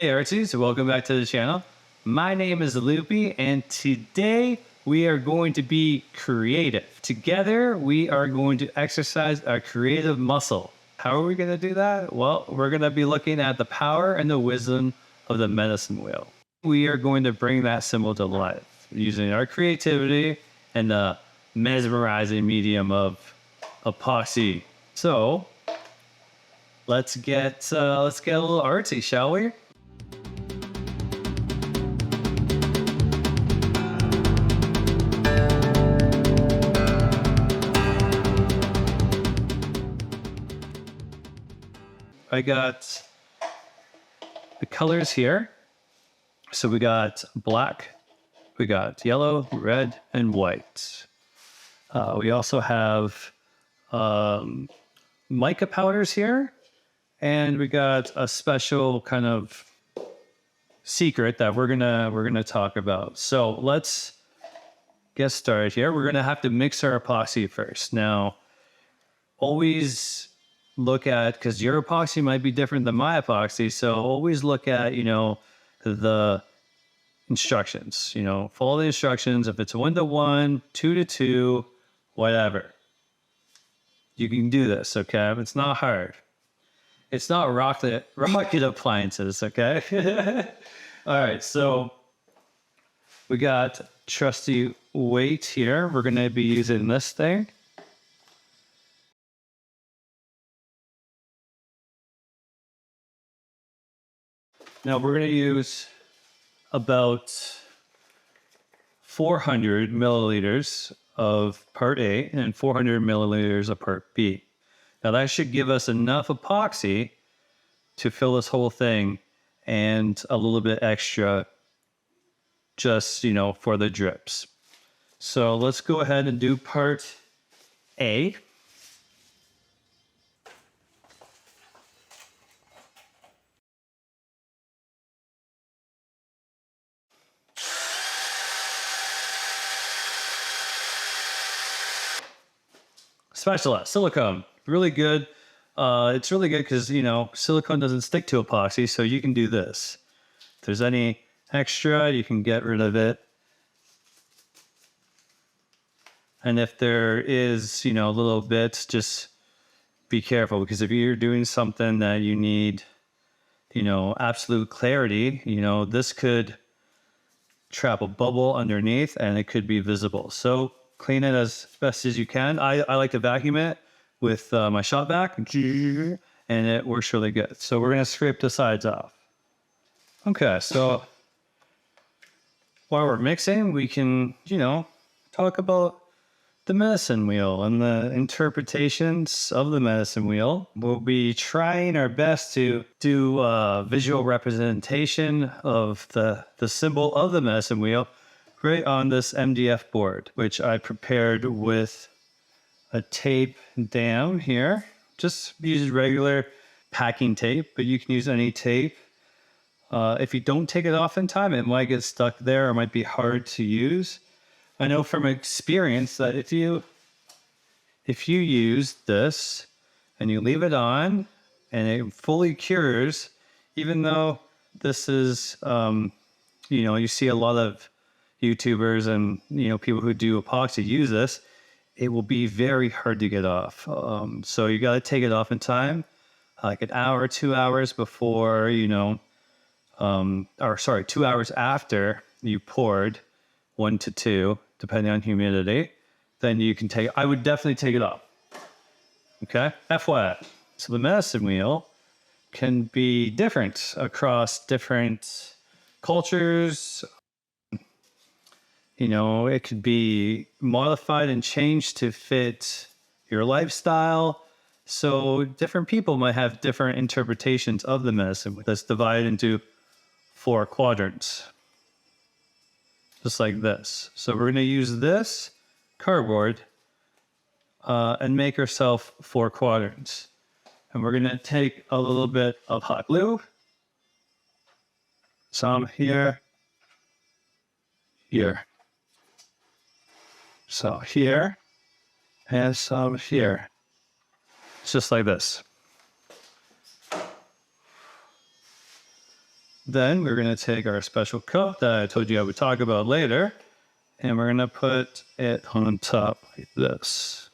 Hey artsies, welcome back to the channel. My name is Loopy and today we are going to be creative. Together we are going to exercise our creative muscle. How are we going to do that? Well, we're going to be looking at the power and the wisdom of the medicine wheel. We are going to bring that symbol to life using our creativity and the mesmerizing medium of epoxy. So let's get a little artsy, shall we? I got the colors here. So we got black, we got yellow, red, and white. We also have mica powders here, and we got a special kind of secret that we're gonna talk about. So let's get started here. We're gonna have to mix our epoxy first. Now, always look at, because your epoxy might be different than my epoxy, so always look at, the instructions, follow the instructions. If it's 1-to-1, 2-to-2, whatever, you can do this. Okay, it's not hard. It's not rocket appliances. Okay. All right, so we got trusty weight here. We're going to be using this thing. Now we're going to use about 400 milliliters of part A and 400 milliliters of part B. Now that should give us enough epoxy to fill this whole thing and a little bit extra just, for the drips. So let's go ahead and do part A. Spatula, silicone, really good. It's really good because, silicone doesn't stick to epoxy, so you can do this. If there's any extra, you can get rid of it. And if there is, little bits, just be careful, because if you're doing something that you need, absolute clarity, this could trap a bubble underneath and it could be visible. So clean it as best as you can. I like to vacuum it with my shop vac, and it works really good. So we're going to scrape the sides off. Okay, so while we're mixing, we can, talk about the medicine wheel and the interpretations of the medicine wheel. We'll be trying our best to do a visual representation of the symbol of the medicine wheel right on this MDF board, which I prepared with a tape down here. Just use regular packing tape, but you can use any tape. If you don't take it off in time, it might get stuck there or might be hard to use. I know from experience that if you use this and you leave it on and it fully cures, even though this is, you see a lot of YouTubers and, people who do epoxy use this, it will be very hard to get off. So you got to take it off in time, like an hour, 2 hours before, 2 hours after you poured, 1 to 2, depending on humidity, then you can take, I would definitely take it off. Okay, FYI. So the medicine wheel can be different across different cultures. It could be modified and changed to fit your lifestyle. So different people might have different interpretations of the medicine wheel. That's divided into 4 quadrants. Just like this. So we're going to use this cardboard and make ourselves 4 quadrants. And we're going to take a little bit of hot glue, some here, here. So here, and some here. It's just like this. Then we're going to take our special cup that I told you I would talk about later, and we're going to put it on top like this.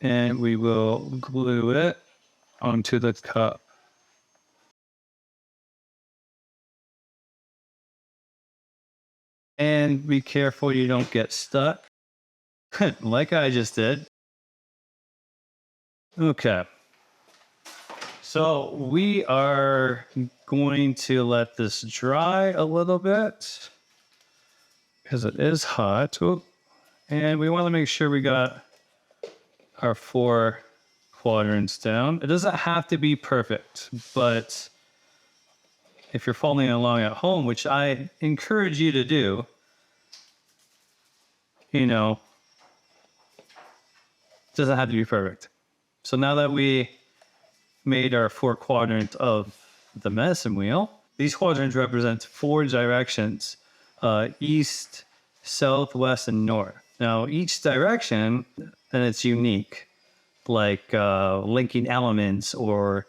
And we will glue it onto the cup. And be careful you don't get stuck, like I just did. Okay. So we are going to let this dry a little bit because it is hot. Ooh. And we want to make sure we got our 4 quadrants down. It doesn't have to be perfect, but if you're following along at home, which I encourage you to do, you know, it doesn't have to be perfect. So now that we made our 4 quadrants of the medicine wheel, these quadrants represent 4 directions, east, south, west, and north. Now, each direction, and it's unique, like linking elements or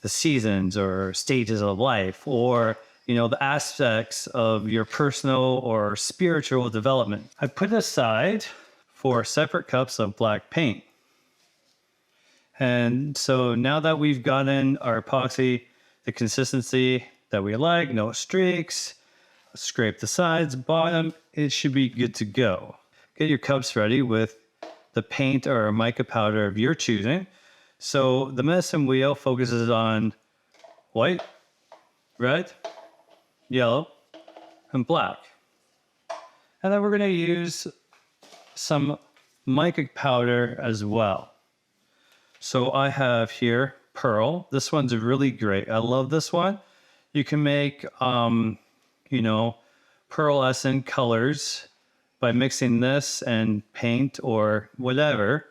the seasons or stages of life, or the aspects of your personal or spiritual development. I put aside 4 separate cups of black paint. And so now that we've gotten our epoxy the consistency that we like, no streaks, scrape the sides, bottom, it should be good to go. Get your cups ready with the paint or mica powder of your choosing. So the medicine wheel focuses on white, red, yellow, and black. And then we're going to use some mica powder as well. So I have here pearl. This one's really great. I love this one. You can make, pearlescent colors by mixing this and paint or whatever,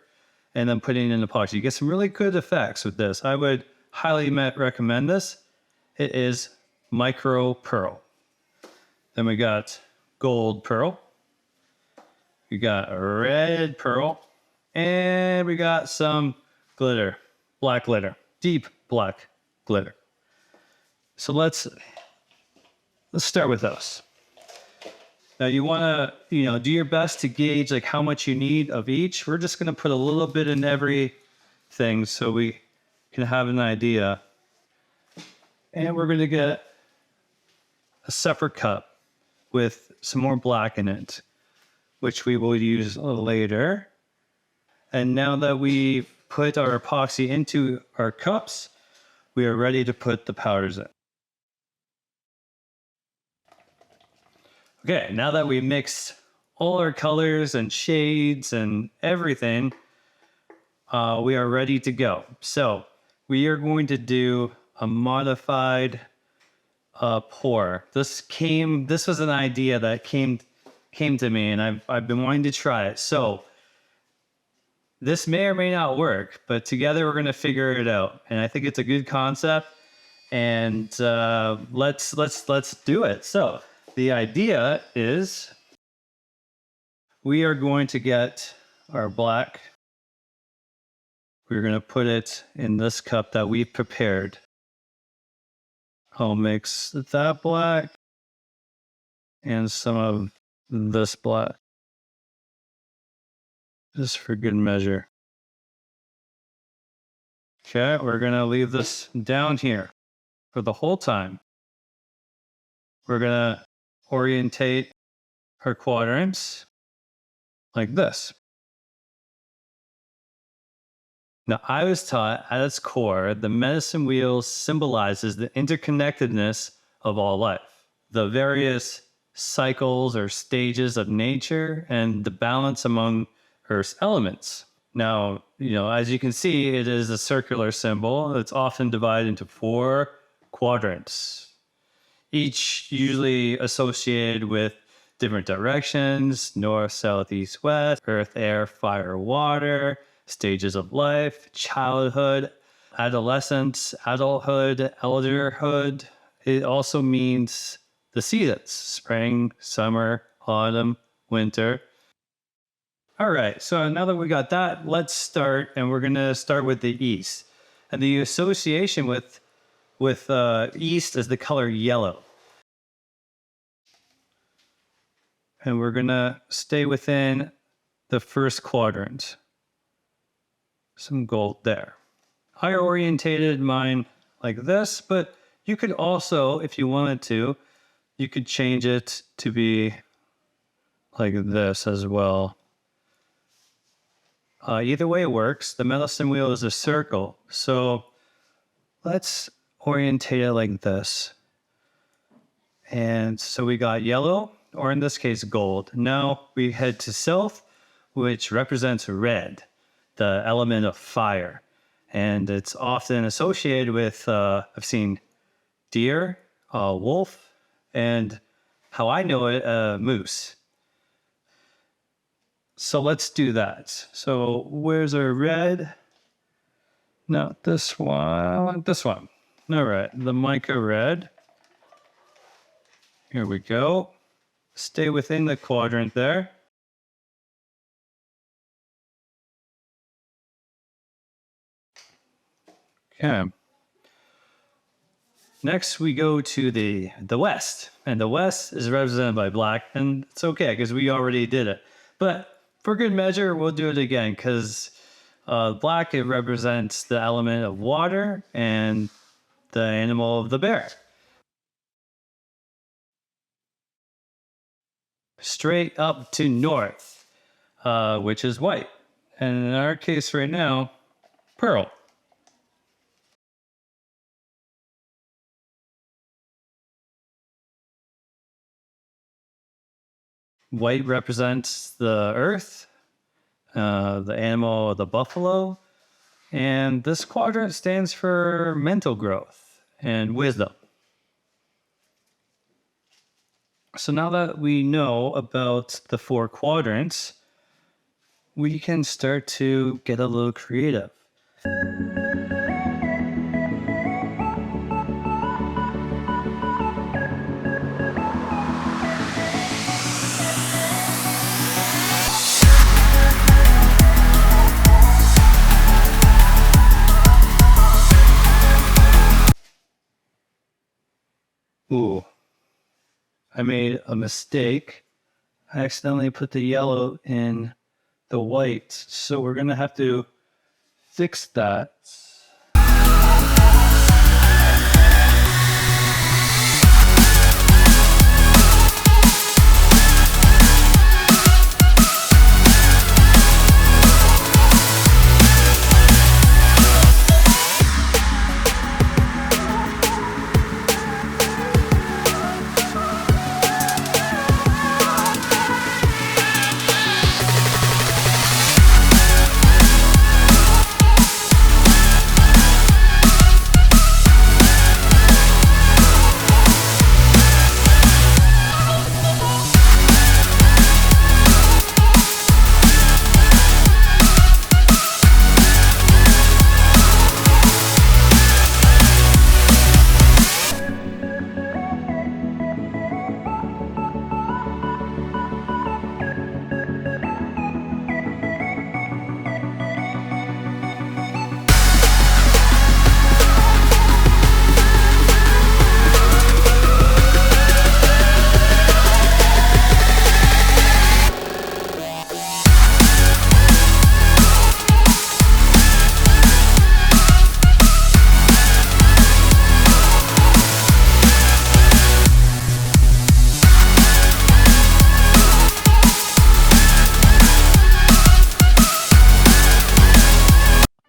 and then putting it in epoxy. You get some really good effects with this. I would highly recommend this. It is micro pearl. Then we got gold pearl. We got red pearl. And we got some glitter, black glitter, deep black glitter. So let's start with those. Now you want to, do your best to gauge like how much you need of each. We're just going to put a little bit in everything so we can have an idea. And we're going to get a separate cup with some more black in it, which we will use later. And now that we've put our epoxy into our cups, we are ready to put the powders in. Okay, now that we mixed all our colors and shades and everything, we are ready to go. So we are going to do a modified pour. This was an idea that came to me, and I've been wanting to try it. So this may or may not work, but together we're going to figure it out. And I think it's a good concept. And let's do it. So the idea is we are going to get our black. We're going to put it in this cup that we've prepared. I'll mix that black and some of this black, just for good measure. Okay, we're going to leave this down here for the whole time. We're going to orientate our quadrants like this. Now, I was taught at its core, the medicine wheel symbolizes the interconnectedness of all life, the various cycles or stages of nature, and the balance among Earth's elements. Now, as you can see, it is a circular symbol. It's often divided into 4 quadrants, each usually associated with different directions: north, south, east, west, earth, air, fire, water, stages of life, childhood, adolescence, adulthood, elderhood. It also means the seasons: spring, summer, autumn, winter. All All right. So now that we got that, let's start, and we're gonna start with the east. And the association with east is the color yellow. And we're gonna stay within the first quadrant. Some gold there. I orientated mine like this, but you could also, if you wanted to, you could change it to be like this as well. Either way works. The medicine wheel is a circle. So let's orientate it like this. And so we got yellow, or in this case, gold. Now we head to south, which represents red, the element of fire. And it's often associated with, I've seen deer, wolf, and how I know it, moose. So let's do that. So where's our red? No, this one, this one. All right, the mica red. Here we go. Stay within the quadrant there. Okay. Next, we go to the west, and the west is represented by black, and it's okay because we already did it. But for good measure, we'll do it again because black, it represents the element of water and the animal of the bear. Straight up to north, which is white, and in our case right now, pearl. White represents the earth, the animal, the buffalo, and this quadrant stands for mental growth and wisdom. So now that we know about the four quadrants, we can start to get a little creative. Ooh, I made a mistake. I accidentally put the yellow in the white. So we're going to have to fix that.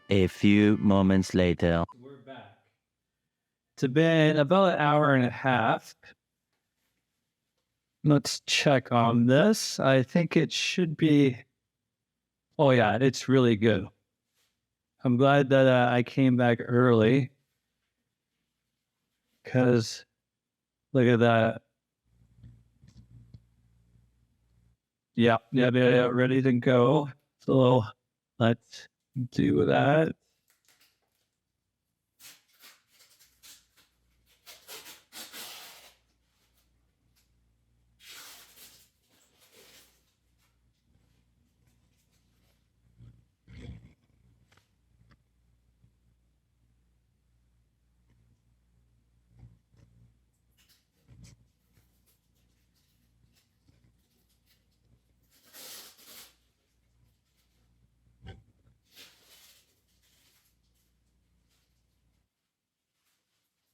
A few moments later. We're back. It's been about an hour and a half. Let's check on this. I think it should be. Oh, yeah, it's really good. I'm glad that I came back early because look at that. Yeah, ready to go. So let's do that.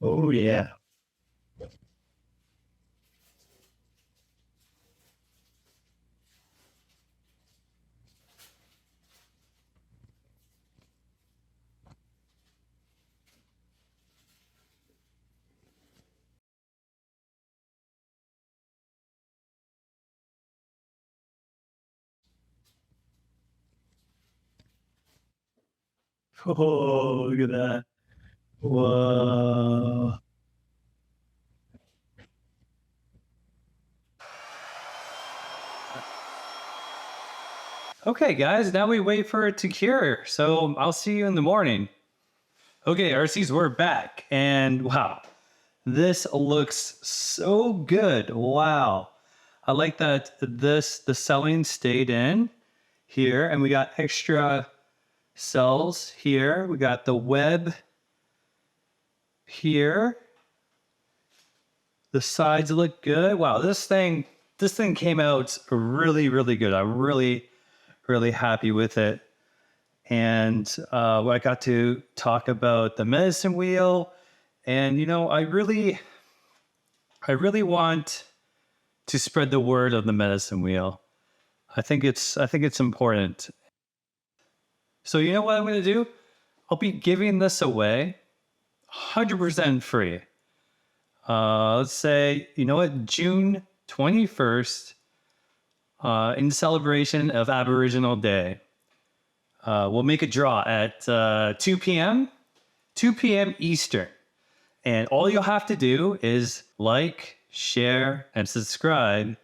Oh yeah. Oh, look at that. Whoa. Okay, guys, now we wait for it to cure. So I'll see you in the morning. Okay, RCs, we're back. And wow, this looks so good. Wow. I like that the selling stayed in here, and we got extra cells here. We got the web here. The sides look good. Wow, this thing came out really, really good. I'm really, really happy with it. And I got to talk about the medicine wheel. And I really want to spread the word of the medicine wheel. I think it's important. So you know what I'm going to do? I'll be giving this away 100% free. Let's say, you know what, June 21st, in celebration of Aboriginal Day. We'll make a draw at 2 p.m. 2 p.m. Eastern. And all you'll have to do is like, share, and subscribe,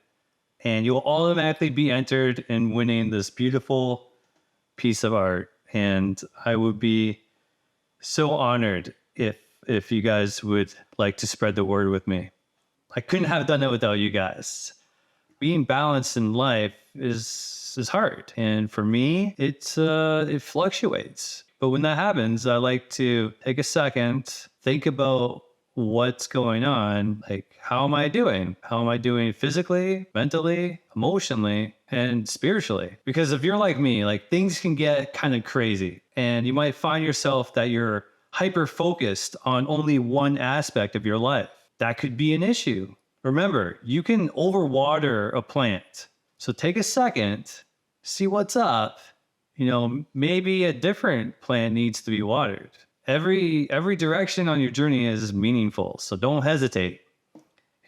and you'll automatically be entered in winning this beautiful piece of art. And I would be so honored if you guys would like to spread the word with me. I couldn't have done it without you guys. Being balanced in life is hard, and for me, it fluctuates. But when that happens, I like to take a second, think about what's going on. Like, how am I doing? How am I doing physically, mentally, emotionally, and spiritually? Because if you're like me, like things can get kind of crazy, and you might find yourself that you're hyper focused on only one aspect of your life. That could be an issue. Remember, you can overwater a plant. So take a second, see what's up. Maybe a different plant needs to be watered. Every direction on your journey is meaningful, so don't hesitate.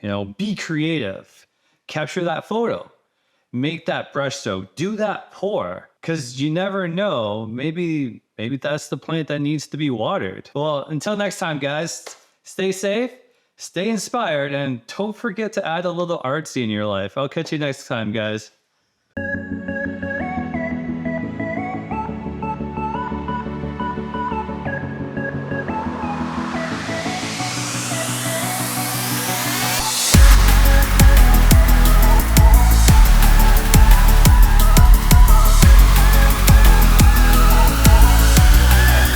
Be creative. Capture that photo. Make that brushstroke. Do that pour, because you never know. Maybe that's the plant that needs to be watered. Well, until next time, guys, stay safe. Stay inspired, and don't forget to add a little artsy in your life. I'll catch you next time, guys.